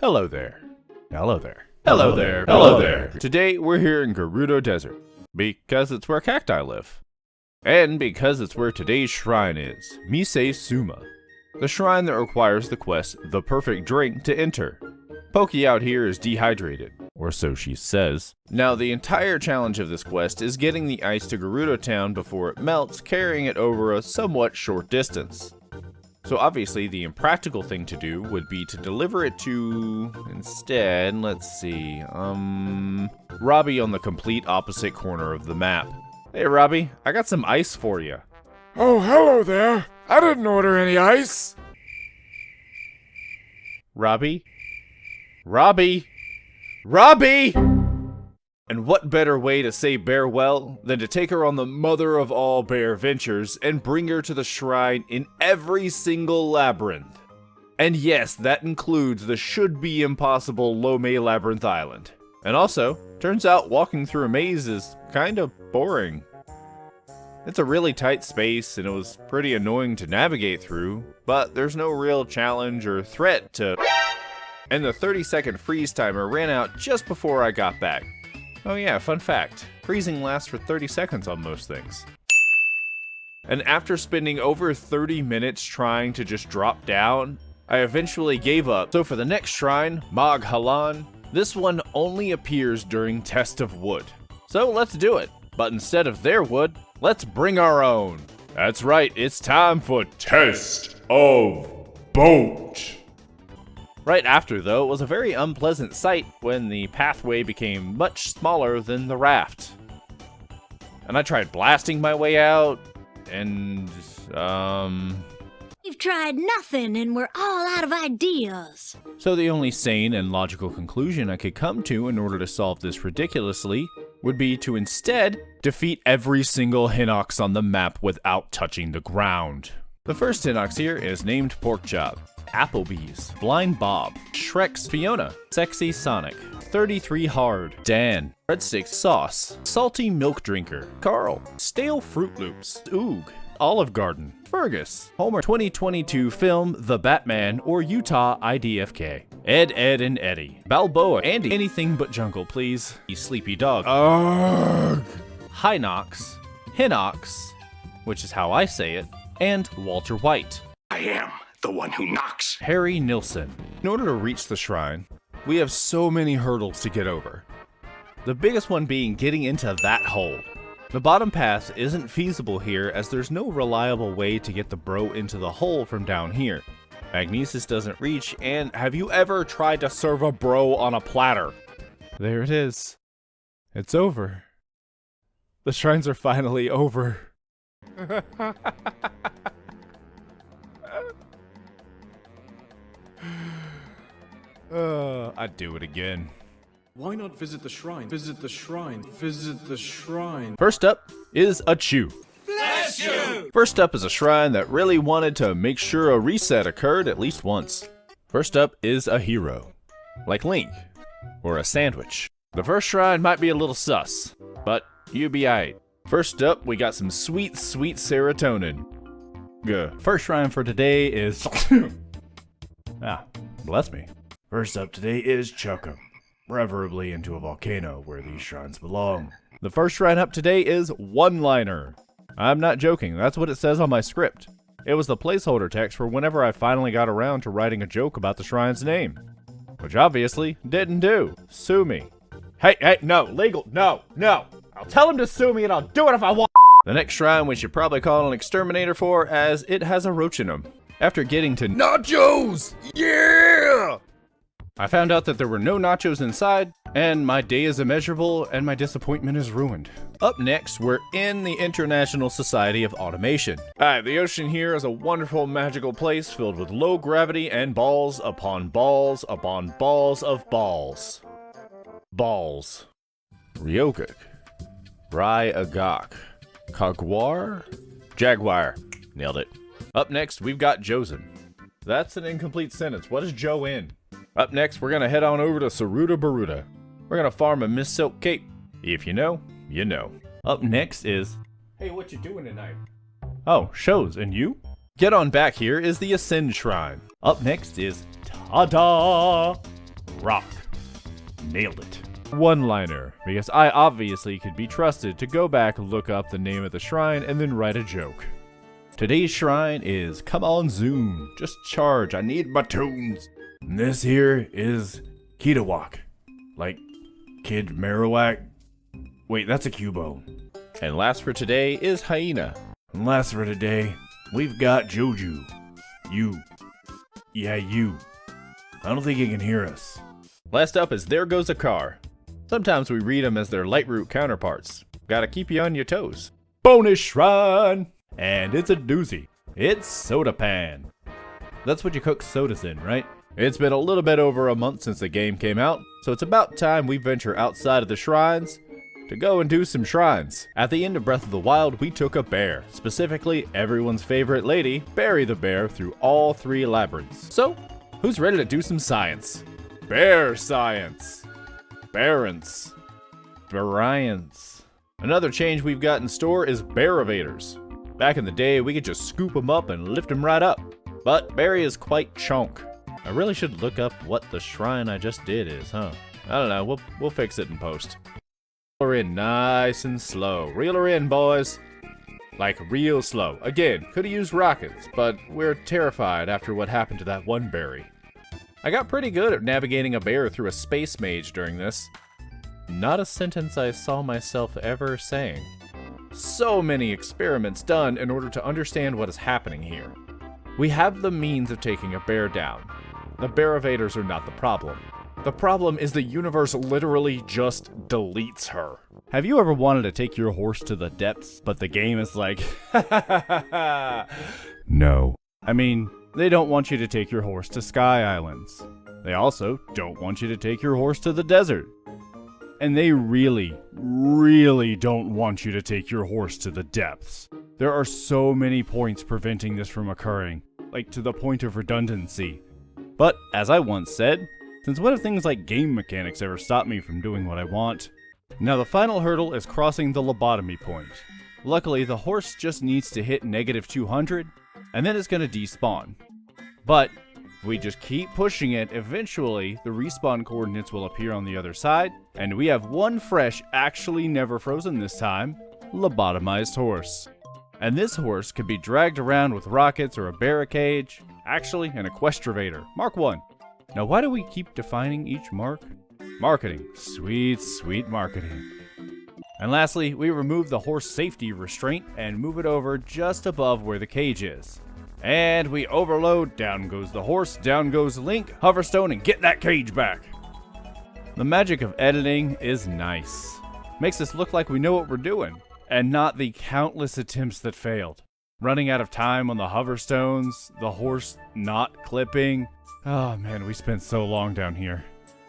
Hello there. Hello there. Hello there. Hello there. Today we're here in Gerudo Desert, because it's where cacti live. And because it's where today's shrine is, Mise Suma, the shrine that requires the quest The Perfect Drink to enter. Pokey out here is dehydrated, or so she says. Now the entire challenge of this quest is getting the ice to Gerudo Town before it melts, carrying it over a somewhat short distance. So obviously the impractical thing to do would be to deliver it to, instead, let's see, Robbie on the complete opposite corner of the map. Hey Robbie, I got some ice for you. Oh, hello there. I didn't order any ice. Robbie? Robbie! Robbie! And what better way to say farewell than to take her on the mother of all bear ventures and bring her to the shrine in every single labyrinth. And yes, that includes the should-be impossible Lomé Labyrinth Island. And also, turns out walking through a maze is kinda boring. It's a really tight space and it was pretty annoying to navigate through, but there's no real challenge or threat to... And the 30-second freeze timer ran out just before I got back. Oh yeah, fun fact, freezing lasts for 30 seconds on most things. And after spending over 30 minutes trying to just drop down, I eventually gave up. So for the next shrine, Mag Halan, this one only appears during Test of Wood. So let's do it, but instead of their wood, let's bring our own. That's right, it's time for Test of Boat. Right after, though, it was a very unpleasant sight when the pathway became much smaller than the raft. And I tried blasting my way out, and, We've tried nothing and we're all out of ideas. So the only sane and logical conclusion I could come to in order to solve this ridiculously would be to instead defeat every single Hinox on the map without touching the ground. The first Hinox here is named Porkchop, Applebee's, Blind Bob, Shrek's Fiona, Sexy Sonic, 33 Hard, Dan, Breadsticks Sauce, Salty Milk Drinker, Carl, Stale Fruit Loops, Oog, Olive Garden, Fergus, Homer 2022 film The Batman or Utah IDFK, Ed, and Eddie, Balboa, Andy, Anything But Jungle Please, Sleepy Dog, Ugh. Hinox, Hinox, which is how I say it, and Walter White. I am the one who knocks. Harry Nilsson. In order to reach the shrine, we have so many hurdles to get over. The biggest one being getting into that hole. The bottom path isn't feasible here as there's no reliable way to get the bro into the hole from down here. Magnesis doesn't reach, and have you ever tried to serve a bro on a platter? There it is. It's over. The shrines are finally over. I'd do it again. Why not visit the shrine? Visit the shrine. Visit the shrine. First up is a Chew. Bless you! First up is a shrine that really wanted to make sure a reset occurred at least once. First up is a hero, like Link, or a sandwich. The first shrine might be a little sus, but you be aight. First up, we got some sweet, sweet serotonin. First shrine for today is... bless me. First up today is Chuckum, preferably into a volcano where these shrines belong. The first shrine up today is One-Liner. I'm not joking, that's what it says on my script. It was the placeholder text for whenever I finally got around to writing a joke about the shrine's name. Which obviously didn't do. Sue me. Hey, no, legal, no. I'll tell him to sue me and I'll do it if I want. The next shrine we should probably call an exterminator for, as it has a roach in him. After getting to nachos, yeah! I found out that there were no nachos inside, and my day is immeasurable and my disappointment is ruined. Up next, we're in the International Society of Automation. Alright, the ocean here is a wonderful magical place filled with low gravity and balls upon balls upon balls of balls. Balls. Ryokuk. Rai Agak. Kagwar? Jaguar. Nailed it. Up next, we've got Josen. That's an incomplete sentence. What is Joe in? Up next, we're gonna head on over to Saruta Baruta. We're gonna farm a Miss Silk Cape. If you know, you know. Up next is... Hey, what you doing tonight? Oh, shows, and you? Get on back here is the Ascend Shrine. Up next is... Ta-da! rock. Nailed it. One-liner, because I obviously could be trusted to go back, look up the name of the shrine, and then write a joke. Today's shrine is Come On Zoom, just charge, I need my tunes. And this here is Kitawak, like Kid Marowak. Wait, that's a Cubone. And last for today is Hyena. And last for today, we've got Joju. You. Yeah, you. I don't think you can hear us. Last up is There Goes a Car. Sometimes we read them as their Lightroot counterparts. Gotta keep you on your toes. Bonus shrine! And it's a doozy. It's Soda Pan. That's what you cook sodas in, right? It's been a little bit over a month since the game came out, so it's about time we venture outside of the shrines to go and do some shrines. At the end of Breath of the Wild, we took a bear, specifically everyone's favorite lady, Barry the bear, through all 3 labyrinths. So, who's ready to do some science? Bear science. Barons. Bryants. Another change we've got in store is Bear-evaders. Back in the day, we could just scoop them up and lift them right up. But Barry is quite chunk. I really should look up what the shrine I just did is, huh? I don't know, we'll fix it in post. Reel her in nice and slow. Reel her in, boys. Like real slow. Again, could've used rockets, but we're terrified after what happened to that one Barry. I got pretty good at navigating a bear through a space mage during this. Not a sentence I saw myself ever saying. So many experiments done in order to understand what is happening here. We have the means of taking a bear down. The bear-evaders are not the problem. The problem is the universe literally just deletes her. Have you ever wanted to take your horse to the depths, but the game is like, no. I mean, they don't want you to take your horse to Sky Islands. They also don't want you to take your horse to the desert. And they really, really don't want you to take your horse to the depths. There are so many points preventing this from occurring, like to the point of redundancy. But, as I once said, since when have things like game mechanics ever stopped me from doing what I want? Now the final hurdle is crossing the lobotomy point. Luckily, the horse just needs to hit -200, and then it's going to despawn. But, if we just keep pushing it, eventually the respawn coordinates will appear on the other side, and we have one fresh, actually never frozen this time, lobotomized horse. And this horse can be dragged around with rockets or a barricade, actually an equestravator, Mark 1. Now why do we keep defining each mark? Marketing, sweet, sweet marketing. And lastly, we remove the horse safety restraint and move it over just above where the cage is. And we overload, down goes the horse, down goes Link, Hoverstone, and get that cage back. The magic of editing is nice. Makes us look like we know what we're doing, and not the countless attempts that failed. Running out of time on the Hoverstones, the horse not clipping. Oh man, we spent so long down here.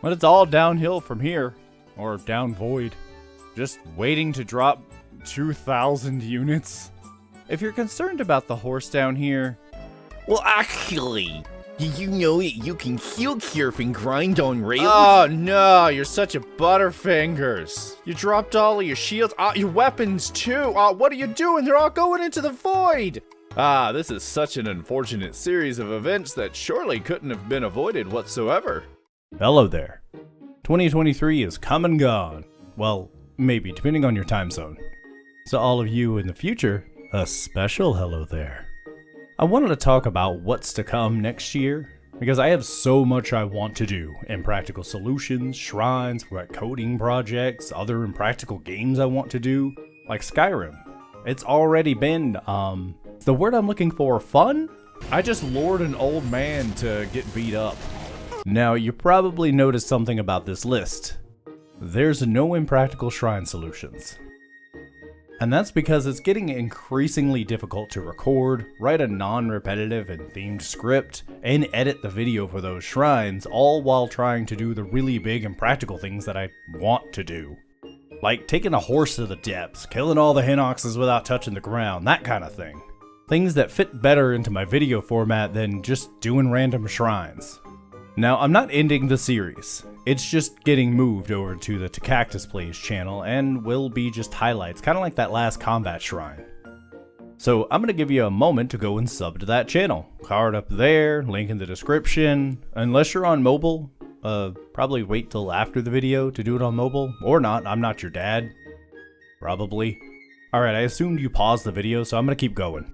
But it's all downhill from here, or down void. Just waiting to drop 2,000 units. If you're concerned about the horse down here, Well, actually, did you know that you can heel surf and grind on rails? oh no, you're such a butterfingers. You dropped all of your shields, your weapons too. What are you doing? They're all going into the void. This is such an unfortunate series of events that surely couldn't have been avoided whatsoever. Hello there. 2023 is come and gone. Well, maybe, depending on your time zone. So all of you in the future, a special hello there. I wanted to talk about what's to come next year, because I have so much I want to do. Impractical solutions, shrines, coding projects, other impractical games I want to do, like Skyrim. It's already been, the word I'm looking for, fun? I just lured an old man to get beat up. Now, you probably noticed something about this list. There's no impractical shrine solutions. And that's because it's getting increasingly difficult to record, write a non-repetitive and themed script, and edit the video for those shrines, all while trying to do the really big impractical things that I want to do. Like taking a horse to the depths, killing all the hinoxes without touching the ground, that kind of thing. Things that fit better into my video format than just doing random shrines. Now, I'm not ending the series. It's just getting moved over to the Cactus Plays channel and will be just highlights, kind of like that last combat shrine. So I'm going to give you a moment to go and sub to that channel. Card up there, link in the description. Unless you're on mobile, probably wait till after the video to do it on mobile. Or not, I'm not your dad. Probably. Alright, I assumed you paused the video, so I'm gonna keep going.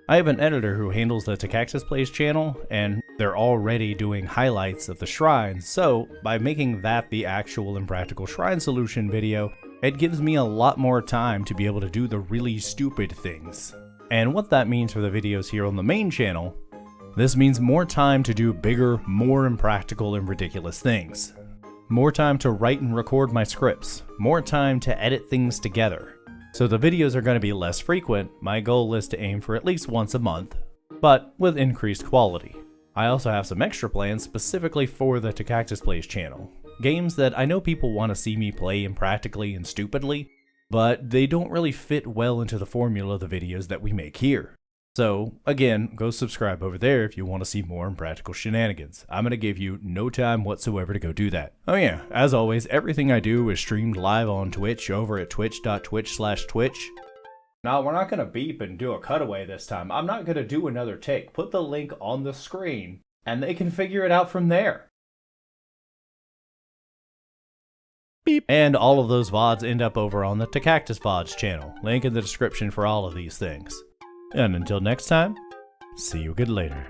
I have an editor who handles the Tacactus Plays channel, and they're already doing highlights of the shrines, so by making that the actual Impractical Shrine Solution video, it gives me a lot more time to be able to do the really stupid things. And what that means for the videos here on the main channel, this means more time to do bigger, more impractical and ridiculous things. More time to write and record my scripts, more time to edit things together. So the videos are going to be less frequent. My goal is to aim for at least once a month, but with increased quality. I also have some extra plans specifically for the Tacactus Plays channel. Games that I know people want to see me play impractically and stupidly, but they don't really fit well into the formula of the videos that we make here. So, again, go subscribe over there if you want to see more impractical shenanigans. I'm going to give you no time whatsoever to go do that. Oh yeah, as always, everything I do is streamed live on Twitch over at twitch.twitch/twitch. Now, we're not going to beep and do a cutaway this time. I'm not going to do another take. Put the link on the screen, and they can figure it out from there. Beep. And all of those VODs end up over on the Tacactus VODs channel. Link in the description for all of these things. And until next time, see you good later.